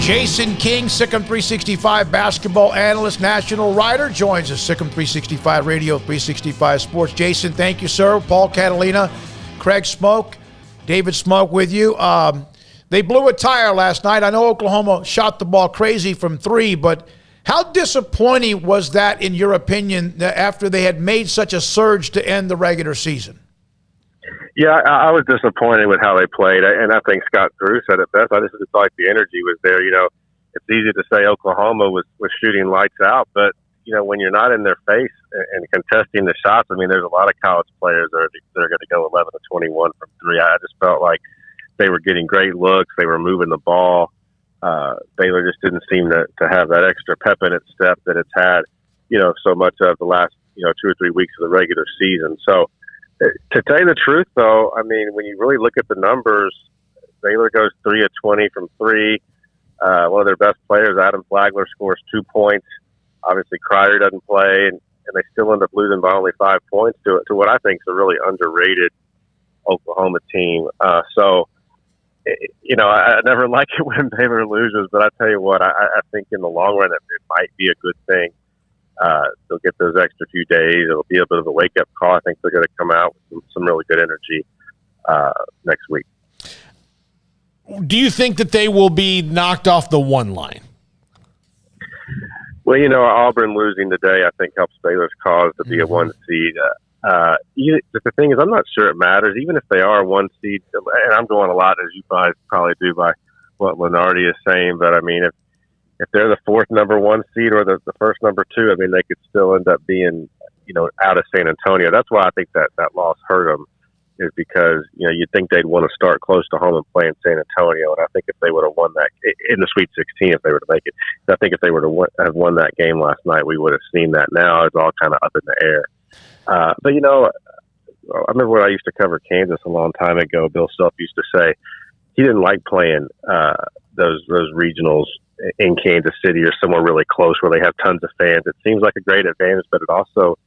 Jason King, Sic'Em 365 basketball analyst, national writer, joins us. Sic'Em 365 Radio, 365 Sports. Jason, thank you, sir. Paul Catalina, Craig Smoke, David Smoke with you. They blew a tire last night. I know Oklahoma shot the ball crazy from three, but how disappointing was that, in your opinion, after they had made such a surge to end the regular season? Yeah, I was disappointed with how they played, and I think Scott Drew said it best. I just felt like the energy was there. You know, it's easy to say Oklahoma was shooting lights out, but, you know, when you're not in their face and contesting the shots, I mean, there's a lot of college players that are going to go 11 to 21 from three. I just felt like they were getting great looks. They were moving the ball. Baylor just didn't seem to have that extra pep in its step that it's had, you know, so much of the last, 2 or 3 weeks of the regular season. So, to tell you the truth, though, I mean, when you really look at the numbers, Baylor goes 3 of 20 from three. One of their best players, Adam Flagler, scores 2 points. Obviously, Cryer doesn't play, and they still end up losing by only 5 points to what I think is a really underrated Oklahoma team. So, I never like it when Baylor loses, but I tell you what, I think in the long run it might be a good thing. They'll get those extra few days. It'll be a bit of a wake-up call. I think they're going to come out with some really good energy next week. Do you think that they will be knocked off the one line? Well, Auburn losing today, I think, helps Baylor's cause to be a one seed. The thing is, I'm not sure it matters. Even if they are a one seed, and I'm going a lot, as you guys probably do, by what Lenardi is saying, but I mean, if they're the fourth number one seed or the first number two, I mean, they could still end up being, out of San Antonio. That's why I think that loss hurt them, is because, you'd think they'd want to start close to home and play in San Antonio. And I think if they would have won that in the Sweet 16, if they were to make it, I think if they were to have won that game last night, we would have seen that. Now it's all kind of up in the air. But I remember when I used to cover Kansas a long time ago, Bill Self used to say he didn't like playing those regionals in Kansas City or somewhere really close where they have tons of fans. It seems like a great advantage, but it also,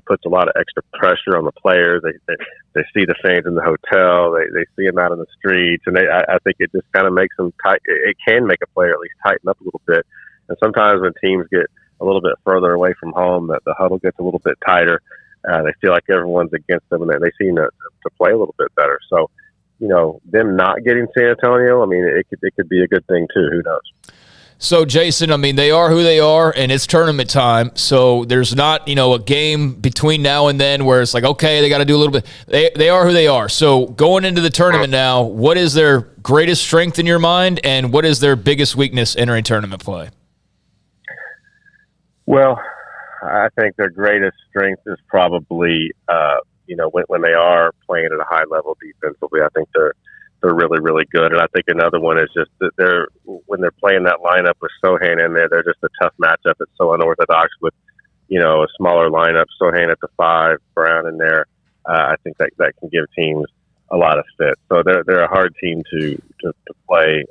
puts a lot of extra pressure on the players. They see the fans in the hotel, they see them out in the streets, and I think it just kind of makes them tight. It can make a player at least tighten up a little bit. And sometimes when teams get a little bit further away from home, that the huddle gets a little bit tighter. They feel like everyone's against them, and they seem to play a little bit better. So, them not getting San Antonio, I mean, it could be a good thing too. Who knows? So, Jason, I mean, they are who they are, and it's tournament time. So there's not, a game between now and then where it's like, okay, they got to do a little bit. They are who they are. So going into the tournament now, what is their greatest strength in your mind, and what is their biggest weakness entering tournament play? Well, I think their greatest strength is probably, when they are playing at a high level defensively. I think they're really, really good. And I think another one is just that when they're playing that lineup with Sohan in there, they're just a tough matchup. It's so unorthodox with, a smaller lineup, Sohan at the 5, Brown in there. I think that can give teams a lot of fit. So they're a hard team to play,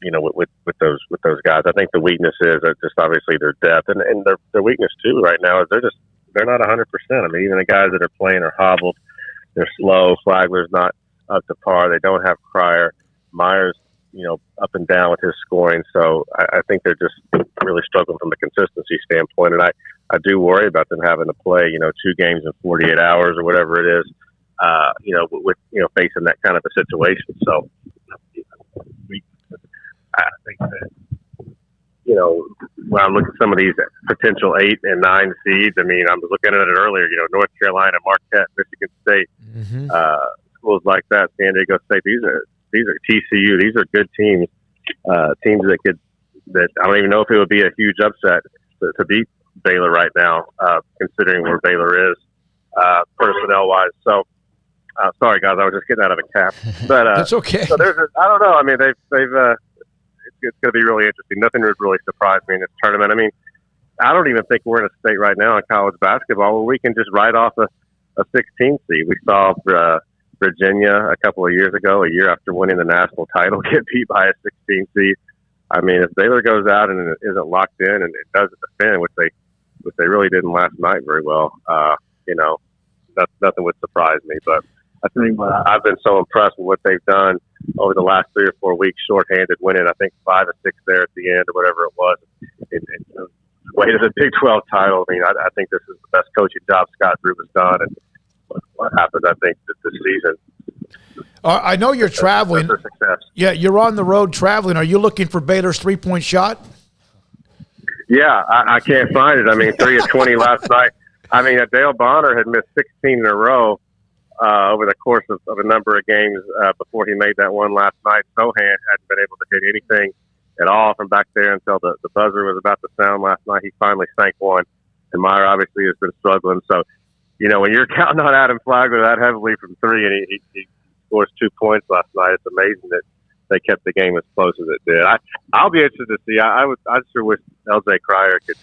with those guys. I think the weakness is just obviously their depth, and their weakness too right now is they're not 100%. I mean, even the guys that are playing are hobbled. They're slow. Flagler's not up to par. They don't have Cryer. Myers, up and down with his scoring. So I think they're just really struggling from a consistency standpoint. And I do worry about them having to play, 2 games in 48 hours or whatever it is, with facing that kind of a situation. So I think that, when I'm looking at some of these potential 8 and 9 seeds, I mean, I was looking at it earlier, North Carolina, Marquette, Michigan State, schools like that, San Diego State, these are TCU, these are good teams, teams that I don't even know if it would be a huge upset to beat Baylor right now, considering where Baylor is, personnel-wise. So, sorry guys, I was just getting out of a cap, but that's okay. So I don't know. I mean, they've it's going to be really interesting. Nothing would really surprise me in this tournament. I mean, I don't even think we're in a state right now in college basketball where we can just write off a 16 seed. We saw Virginia a couple of years ago, a year after winning the national title, get beat by a 16 seed. I mean, if Baylor goes out and it isn't locked in and it doesn't defend, which they really didn't last night very well, nothing would surprise me. But I think I've been so impressed with what they've done over the last 3 or 4 weeks, shorthanded, winning, I think, 5 or 6 there at the end or whatever it was. Way to the Big 12 title. I mean, I think this is the best coaching job Scott Drew has done. And what happened, I think, this season. I know you're traveling. Yeah, you're on the road traveling. Are you looking for Baylor's 3-point shot? Yeah, I can't find it. I mean, 3 of 20 last night. I mean, Dale Bonner had missed 16 in a row over the course of a number of games before he made that one last night. Sohan hadn't been able to hit anything at all from back there until the buzzer was about to sound last night. He finally sank one, and Meyer obviously has been struggling. So, you know, when you're counting on Adam Flagler that heavily from 3 and he scores 2 points last night, it's amazing that they kept the game as close as it did. I'll be interested to see. I sure wish LJ Cryer could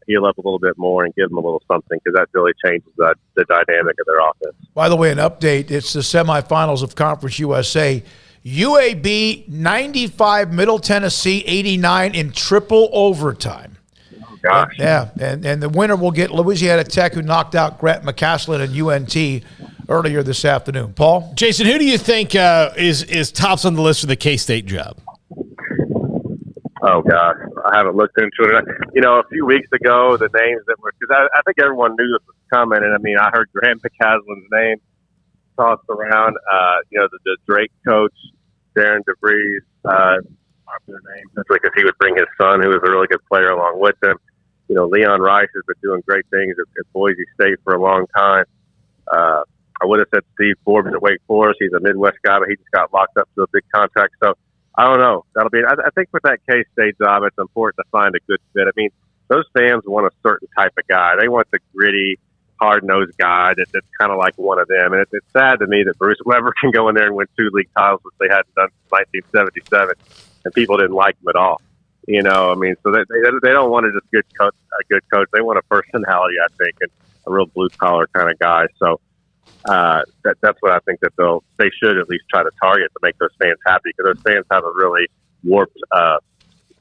heal up a little bit more and give them a little something, because that really changes the dynamic of their offense. By the way, an update, it's the semifinals of Conference USA. UAB 95, Middle Tennessee 89 in triple overtime. Oh, gosh. And the winner will get Louisiana Tech, who knocked out Grant McCaslin and UNT earlier this afternoon. Paul? Jason, who do you think is tops on the list for the K-State job? Oh, gosh. I haven't looked into it. You know, a few weeks ago, the names that were – because I think everyone knew this was coming. And, I mean, I heard Grant McCaslin's name tossed around. You know, the Drake coach, Darren DeVries, popular name, especially because he would bring his son, who was a really good player, along with him. You know, Leon Rice has been doing great things at Boise State for a long time. I would have said Steve Forbes at Wake Forest. He's a Midwest guy, but he just got locked up to a big contract. So, I don't know. That'll be. I think with that K-State job, it's important to find a good fit. I mean, those fans want a certain type of guy. They want the gritty, hard-nosed guy that's kind of like one of them. And it's sad to me that Bruce Weber can go in there and win 2 league titles, which they hadn't done since 1977, and people didn't like him at all. You know, I mean, so they don't want a good coach. They want a personality, I think, and a real blue-collar kind of guy. So that's what I think that they should at least try to target to make those fans happy, because those fans have a really warped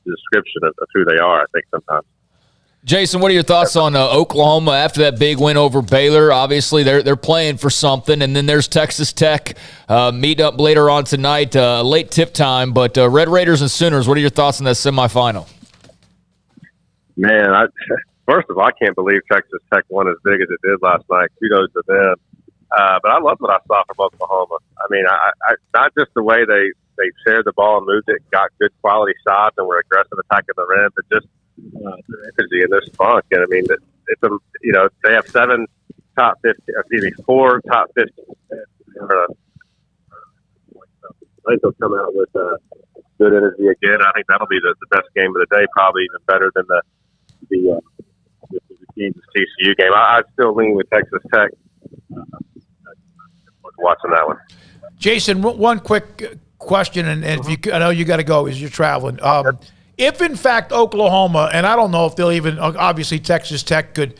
description of who they are, I think, sometimes. Jason, what are your thoughts on Oklahoma after that big win over Baylor? Obviously, they're playing for something, and then there's Texas Tech meet up later on tonight, late tip time. But Red Raiders and Sooners, what are your thoughts on that semifinal? Man, first of all, I can't believe Texas Tech won as big as it did last night. Kudos to them. But I love what I saw from Oklahoma. I mean, I not just the way they shared the ball and moved it, got good quality shots, and were aggressive attacking the rim, but just their energy and their spunk. And I mean, they have 4 top 50. I think they'll come out with good energy again. I think that'll be the best game of the day, probably even better than the Kansas TCU game. I still lean with Texas Tech. Watching that one. Jason, one quick question, and if I know you got to go as you're traveling. If in fact Oklahoma, and I don't know if they'll even, obviously Texas Tech could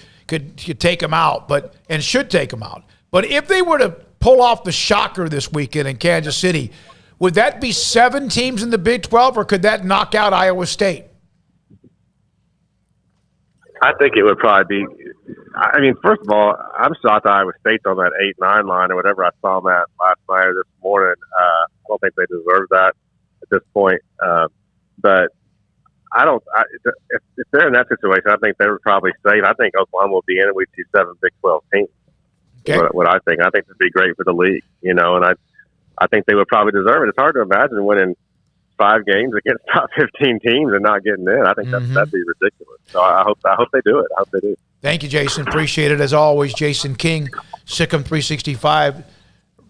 take them out, and should take them out. But if they were to pull off the shocker this weekend in Kansas City, would that be 7 teams in the Big 12, or could that knock out Iowa State? I think it would probably be. I mean, first of all, I'm shocked Iowa State's on that 8-9 line or whatever I saw them at last night or this morning. I don't think they deserve that at this point. But I don't. If they're in that situation, I think they would probably safe. I think Oklahoma will be in, and we'd see 7 Big 12 teams. Okay. What I think. I think it'd be great for the league, you know, and I think they would probably deserve it. It's hard to imagine winning 5 games against top 15 teams and not getting in. I think that'd be ridiculous. So I hope they do it. I hope they do. Thank you, Jason. Appreciate it. As always, Jason King, Sic'Em 365,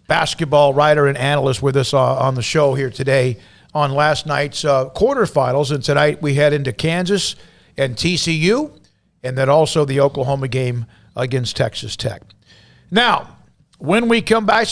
basketball writer and analyst with us on the show here today on last night's quarterfinals. And tonight we head into Kansas and TCU, and then also the Oklahoma game against Texas Tech. Now, when we come back,